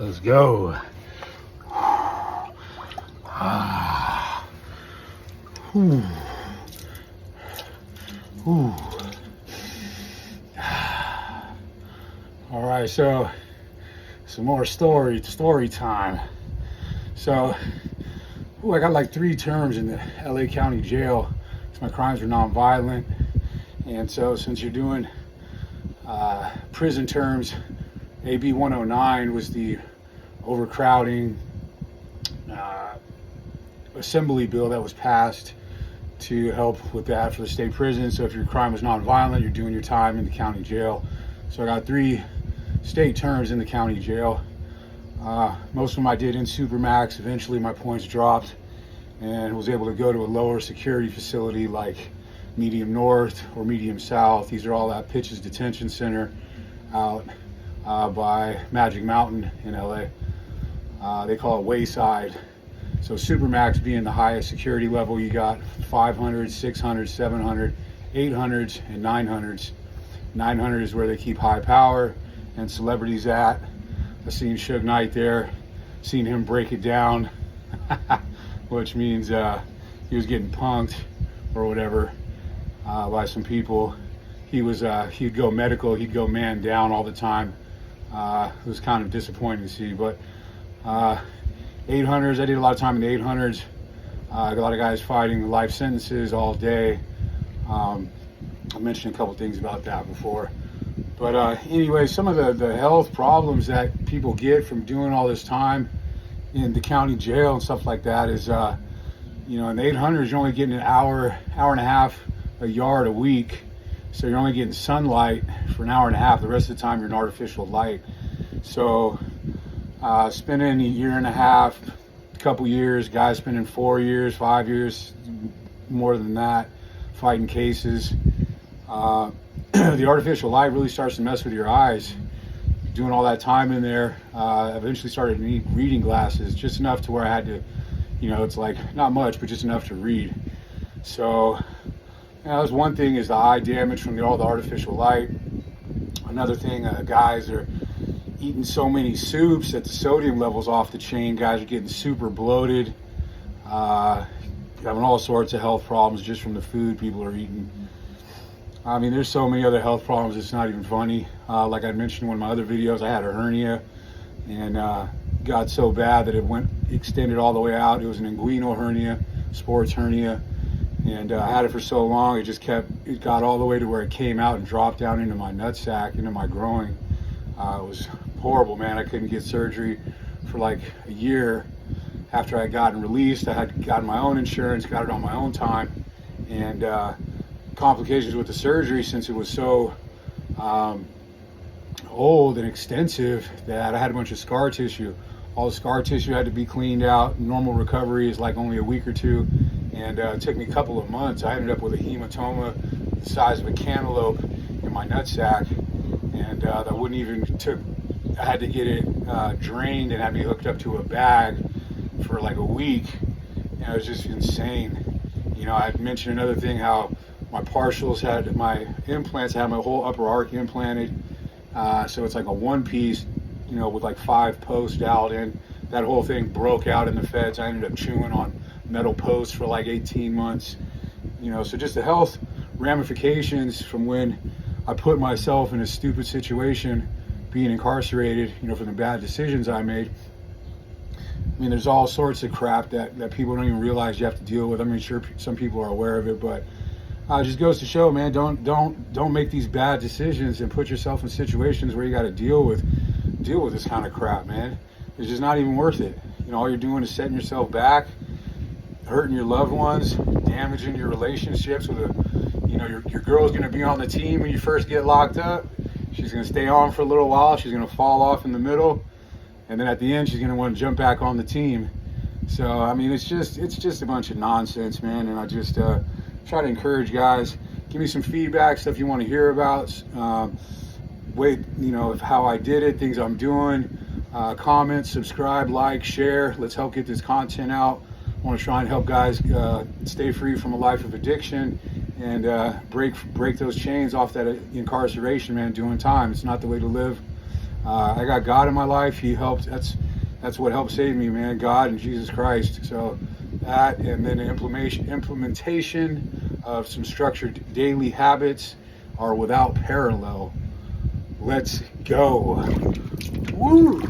Let's go. Ah. Whew. Whew. All right, so some more story time. So, I got like 3 terms in the LA County Jail. My crimes were non-violent, and so since you're doing prison terms, AB109 was the overcrowding assembly bill that was passed to help with that for the state prison. So if your crime was non-violent, you're doing your time in the county jail. So I got 3 state terms in the county jail. Most of them I did in Supermax. Eventually my points dropped and was able to go to a lower security facility like Medium North or Medium South. These are all at Pitches Detention Center out by Magic Mountain in LA. They call it Wayside. So Supermax being the highest security level, you got 500, 600, 700, 800s, and 900s. 900 is where they keep high power and celebrities at. I seen Suge Knight there, seen him break it down, which means he was getting punked or whatever by some people. He'd go medical, he'd go man down all the time. It was kind of disappointing to see, but 800s, I did a lot of time in the 800s. A lot of guys fighting life sentences all day. I mentioned a couple things about that before. But anyway, some of the health problems that people get from doing all this time in the county jail and stuff like that is, in the 800s, you're only getting an hour and a half a yard a week. So you're only getting sunlight for an hour and a half. The rest of the time, you're in artificial light. So spending a year and a half, a couple years, guys spending 4 years, 5 years, more than that, fighting cases. The artificial light really starts to mess with your eyes. Doing all that time in there, eventually started to need reading glasses, just enough to where I had to, it's like not much, but just enough to read. So that was one thing, is the eye damage from all the artificial light. Another thing, guys are eating so many soups that the sodium level's off the chain. Guys are getting super bloated, having all sorts of health problems just from the food people are eating. I mean, there's so many other health problems, it's not even funny. Like I mentioned in one of my other videos, I had a hernia and got so bad that it extended all the way out. It was an inguinal hernia, sports hernia. And I had it for so long, it got all the way to where it came out and dropped down into my nutsack, into my groin. It was horrible, man. I couldn't get surgery for like a year. After I had gotten released, I had gotten my own insurance, got it on my own time. And complications with the surgery, since it was so old and extensive, that I had a bunch of scar tissue. All the scar tissue had to be cleaned out. Normal recovery is like only a week or 2. And it took me a couple of months. I ended up with a hematoma the size of a cantaloupe in my nutsack, and that wouldn't even I had to get it drained and had me hooked up to a bag for like a week. And it was just insane. I had mentioned another thing, how my partials had my implants, I had my whole upper arc implanted. So it's like a one piece, with like 5 posts dialed in. That whole thing broke out in the feds. I ended up chewing on metal posts for like 18 months. So just the health ramifications from when I put myself in a stupid situation, being incarcerated, from the bad decisions I made. I mean, there's all sorts of crap that people don't even realize you have to deal with. I mean, sure, some people are aware of it, but it just goes to show, man, don't make these bad decisions and put yourself in situations where you got to deal with this kind of crap, man. It's just not even worth it. All you're doing is setting yourself back, hurting your loved ones, damaging your relationships with your girl's going to be on the team when you first get locked up. She's going to stay on for a little while. She's going to fall off in the middle. And then at the end, she's going to want to jump back on the team. So, I mean, it's just a bunch of nonsense, man. And I just try to encourage guys, give me some feedback, stuff you want to hear about, how I did it, things I'm doing, comment, subscribe, like, share. Let's help get this content out. I want to try and help guys stay free from a life of addiction and break those chains off that incarceration, man. Doing time, it's not the way to live. I got God in my life. He helped. That's what helped save me, man. God and Jesus Christ. So that, and then the implementation of some structured daily habits are without parallel. Let's go. Woo!